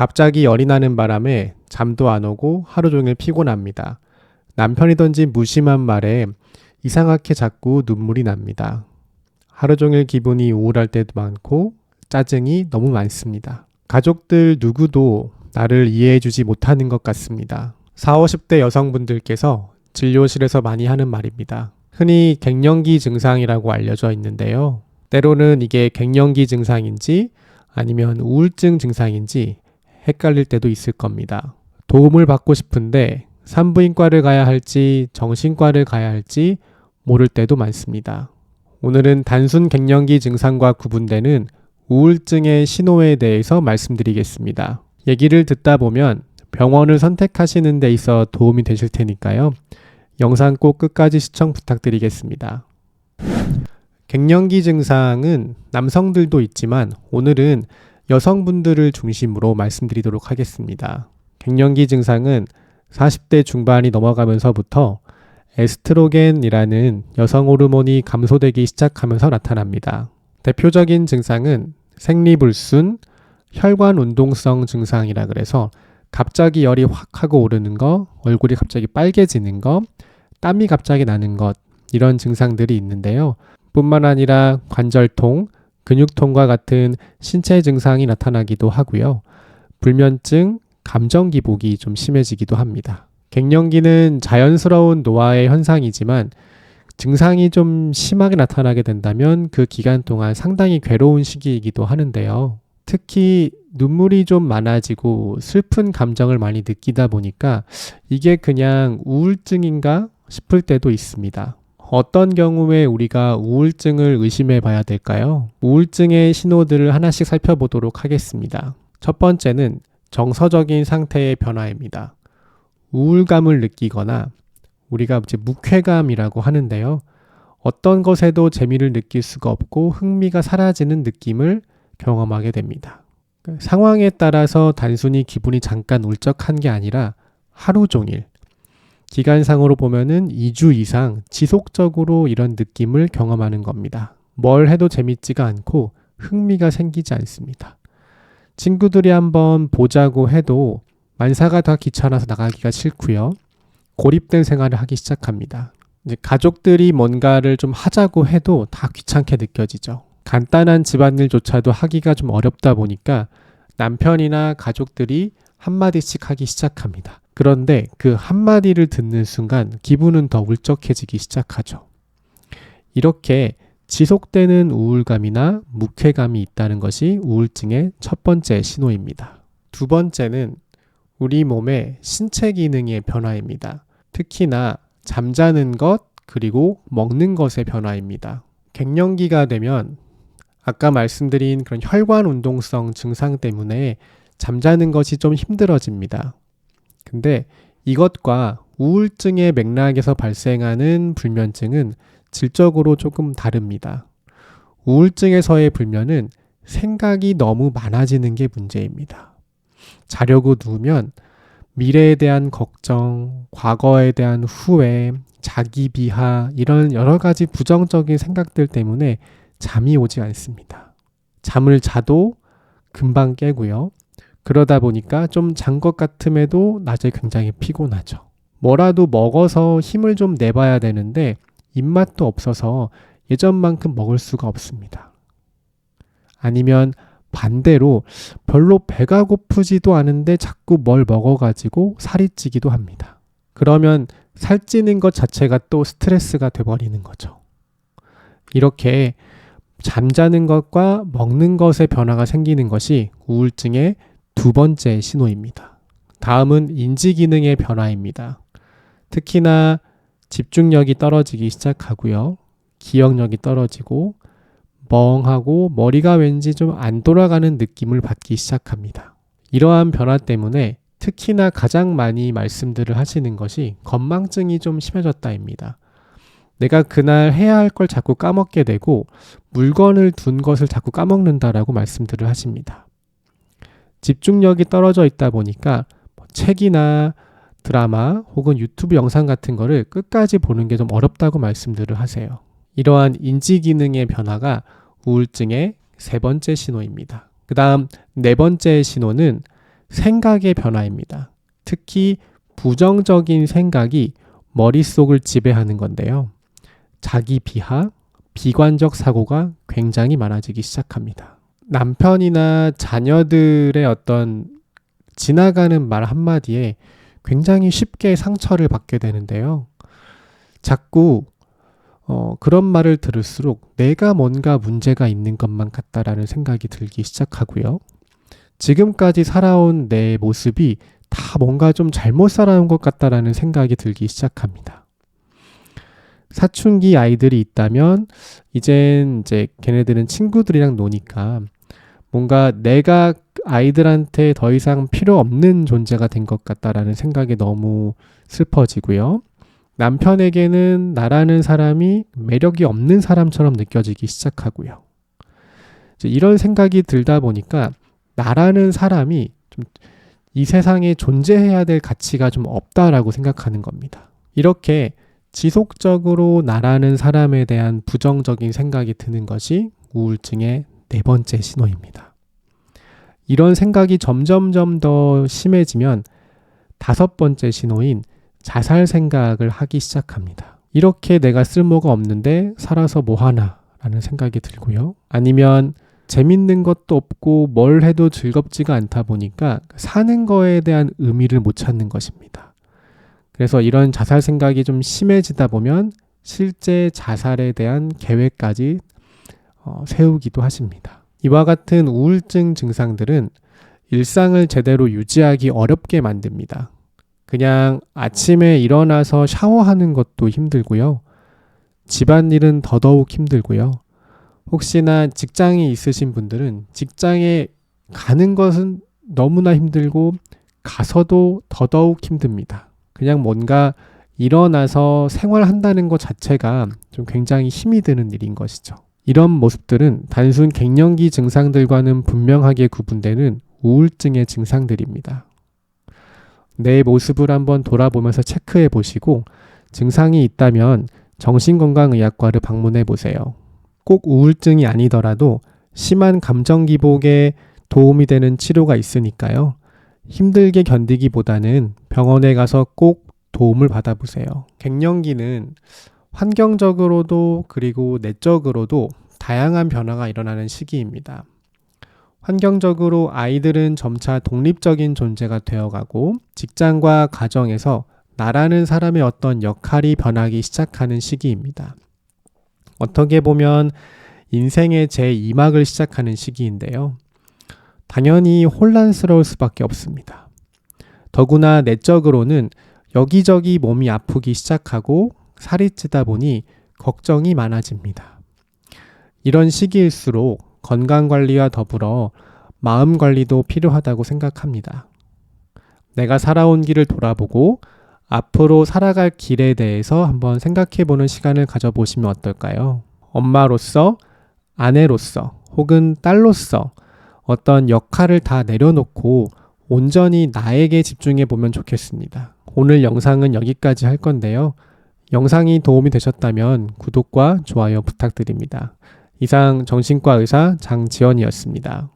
갑자기 열이 나는 바람에 잠도 안 오고 하루 종일 피곤합니다. 남편이 던진 무심한 말에 이상하게 자꾸 눈물이 납니다. 하루 종일 기분이 우울할 때도 많고 짜증이 너무 많습니다. 가족들 누구도 나를 이해해주지 못하는 것 같습니다. 40, 50대 여성분들께서 진료실에서 많이 하는 말입니다. 흔히 갱년기 증상이라고 알려져 있는데요. 때로는 이게 갱년기 증상인지 아니면 우울증 증상인지 헷갈릴 때도 있을 겁니다. 도움을 받고 싶은데 산부인과를 가야 할지 정신과를 가야 할지 모를 때도 많습니다. 오늘은 단순 갱년기 증상과 구분되는 우울증의 신호에 대해서 말씀드리겠습니다. 얘기를 듣다 보면 병원을 선택하시는 데 있어 도움이 되실 테니까요. 영상 꼭 끝까지 시청 부탁드리겠습니다. 갱년기 증상은 남성들도 있지만 오늘은 여성분들을 중심으로 말씀드리도록 하겠습니다. 갱년기 증상은 40대 중반이 넘어가면서부터 에스트로겐이라는 여성 호르몬이 감소되기 시작하면서 나타납니다. 대표적인 증상은 생리불순, 혈관 운동성 증상이라 그래서 갑자기 열이 확 하고 오르는 거, 얼굴이 갑자기 빨개지는 거, 땀이 갑자기 나는 것, 이런 증상들이 있는데요. 뿐만 아니라 관절통, 근육통과 같은 신체 증상이 나타나기도 하고요. 불면증, 감정 기복이 좀 심해지기도 합니다. 갱년기는 자연스러운 노화의 현상이지만 증상이 좀 심하게 나타나게 된다면 그 기간 동안 상당히 괴로운 시기이기도 하는데요. 특히 눈물이 좀 많아지고 슬픈 감정을 많이 느끼다 보니까 이게 그냥 우울증인가 싶을 때도 있습니다. 어떤 경우에 우리가 우울증을 의심해 봐야 될까요? 우울증의 신호들을 하나씩 살펴보도록 하겠습니다. 첫 번째는 정서적인 상태의 변화입니다. 우울감을 느끼거나 우리가 이제 무쾌감이라고 하는데요. 어떤 것에도 재미를 느낄 수가 없고 흥미가 사라지는 느낌을 경험하게 됩니다. 상황에 따라서 단순히 기분이 잠깐 울적한 게 아니라 하루 종일 기간상으로 보면은 2주 이상 지속적으로 이런 느낌을 경험하는 겁니다. 뭘 해도 재밌지가 않고 흥미가 생기지 않습니다. 친구들이 한번 보자고 해도 만사가 다 귀찮아서 나가기가 싫고요. 고립된 생활을 하기 시작합니다. 이제 가족들이 뭔가를 좀 하자고 해도 다 귀찮게 느껴지죠. 간단한 집안일조차도 하기가 좀 어렵다 보니까 남편이나 가족들이 한마디씩 하기 시작합니다. 그런데 그 한마디를 듣는 순간 기분은 더 울적해지기 시작하죠. 이렇게 지속되는 우울감이나 무쾌감이 있다는 것이 우울증의 첫 번째 신호입니다. 두 번째는 우리 몸의 신체 기능의 변화입니다. 특히나 잠자는 것 그리고 먹는 것의 변화입니다. 갱년기가 되면 아까 말씀드린 그런 혈관 운동성 증상 때문에 잠자는 것이 좀 힘들어집니다. 근데 이것과 우울증의 맥락에서 발생하는 불면증은 질적으로 조금 다릅니다. 우울증에서의 불면은 생각이 너무 많아지는 게 문제입니다. 자려고 누우면 미래에 대한 걱정, 과거에 대한 후회, 자기 비하 이런 여러 가지 부정적인 생각들 때문에 잠이 오지 않습니다. 잠을 자도 금방 깨고요. 그러다 보니까 좀 잔 것 같음에도 낮에 굉장히 피곤하죠. 뭐라도 먹어서 힘을 좀 내봐야 되는데 입맛도 없어서 예전만큼 먹을 수가 없습니다. 아니면 반대로 별로 배가 고프지도 않은데 자꾸 뭘 먹어가지고 살이 찌기도 합니다. 그러면 살찌는 것 자체가 또 스트레스가 돼버리는 거죠. 이렇게 잠자는 것과 먹는 것의 변화가 생기는 것이 우울증의 두 번째 신호입니다. 다음은 인지 기능의 변화입니다. 특히나 집중력이 떨어지기 시작하고요. 기억력이 떨어지고 멍하고 머리가 왠지 좀 안 돌아가는 느낌을 받기 시작합니다. 이러한 변화 때문에 특히나 가장 많이 말씀들을 하시는 것이 건망증이 좀 심해졌다입니다. 내가 그날 해야 할 걸 자꾸 까먹게 되고 물건을 둔 것을 자꾸 까먹는다라고 말씀들을 하십니다. 집중력이 떨어져 있다 보니까 책이나 드라마 혹은 유튜브 영상 같은 거를 끝까지 보는 게 좀 어렵다고 말씀들을 하세요. 이러한 인지 기능의 변화가 우울증의 세 번째 신호입니다. 그 다음 네 번째 신호는 생각의 변화입니다. 특히 부정적인 생각이 머릿속을 지배하는 건데요. 자기 비하, 비관적 사고가 굉장히 많아지기 시작합니다. 남편이나 자녀들의 어떤 지나가는 말 한마디에 굉장히 쉽게 상처를 받게 되는데요. 자꾸 그런 말을 들을수록 내가 뭔가 문제가 있는 것만 같다라는 생각이 들기 시작하고요. 지금까지 살아온 내 모습이 다 뭔가 좀 잘못 살아온 것 같다라는 생각이 들기 시작합니다. 사춘기 아이들이 있다면 이제 걔네들은 친구들이랑 노니까 뭔가 내가 아이들한테 더 이상 필요 없는 존재가 된 것 같다라는 생각이 너무 슬퍼지고요. 남편에게는 나라는 사람이 매력이 없는 사람처럼 느껴지기 시작하고요. 이런 생각이 들다 보니까 나라는 사람이 좀 이 세상에 존재해야 될 가치가 좀 없다라고 생각하는 겁니다. 이렇게 지속적으로 나라는 사람에 대한 부정적인 생각이 드는 것이 우울증의 4번째 신호입니다. 이런 생각이 점점점 더 심해지면 5번째 신호인 자살 생각을 하기 시작합니다. 이렇게 내가 쓸모가 없는데 살아서 뭐하나 라는 생각이 들고요. 아니면 재밌는 것도 없고 뭘 해도 즐겁지가 않다 보니까 사는 거에 대한 의미를 못 찾는 것입니다. 그래서 이런 자살 생각이 좀 심해지다 보면 실제 자살에 대한 계획까지 세우기도 하십니다. 이와 같은 우울증 증상들은 일상을 제대로 유지하기 어렵게 만듭니다. 그냥 아침에 일어나서 샤워하는 것도 힘들고요. 집안일은 더더욱 힘들고요. 혹시나 직장이 있으신 분들은 직장에 가는 것은 너무나 힘들고 가서도 더더욱 힘듭니다. 그냥 뭔가 일어나서 생활한다는 것 자체가 좀 굉장히 힘이 드는 일인 것이죠. 이런 모습들은 단순 갱년기 증상들과는 분명하게 구분되는 우울증의 증상들입니다. 내 모습을 한번 돌아보면서 체크해 보시고 증상이 있다면 정신건강의학과를 방문해 보세요. 꼭 우울증이 아니더라도 심한 감정 기복에 도움이 되는 치료가 있으니까요. 힘들게 견디기보다는 병원에 가서 꼭 도움을 받아보세요. 갱년기는 환경적으로도 그리고 내적으로도 다양한 변화가 일어나는 시기입니다. 환경적으로 아이들은 점차 독립적인 존재가 되어가고 직장과 가정에서 나라는 사람의 어떤 역할이 변하기 시작하는 시기입니다. 어떻게 보면 인생의 제2막을 시작하는 시기인데요. 당연히 혼란스러울 수밖에 없습니다. 더구나 내적으로는 여기저기 몸이 아프기 시작하고 살이 찌다 보니 걱정이 많아집니다. 이런 시기일수록 건강관리와 더불어 마음관리도 필요하다고 생각합니다. 내가 살아온 길을 돌아보고 앞으로 살아갈 길에 대해서 한번 생각해보는 시간을 가져보시면 어떨까요? 엄마로서, 아내로서, 혹은 딸로서 어떤 역할을 다 내려놓고 온전히 나에게 집중해보면 좋겠습니다. 오늘 영상은 여기까지 할 건데요. 영상이 도움이 되셨다면 구독과 좋아요 부탁드립니다. 이상 정신과 의사 장지연이었습니다.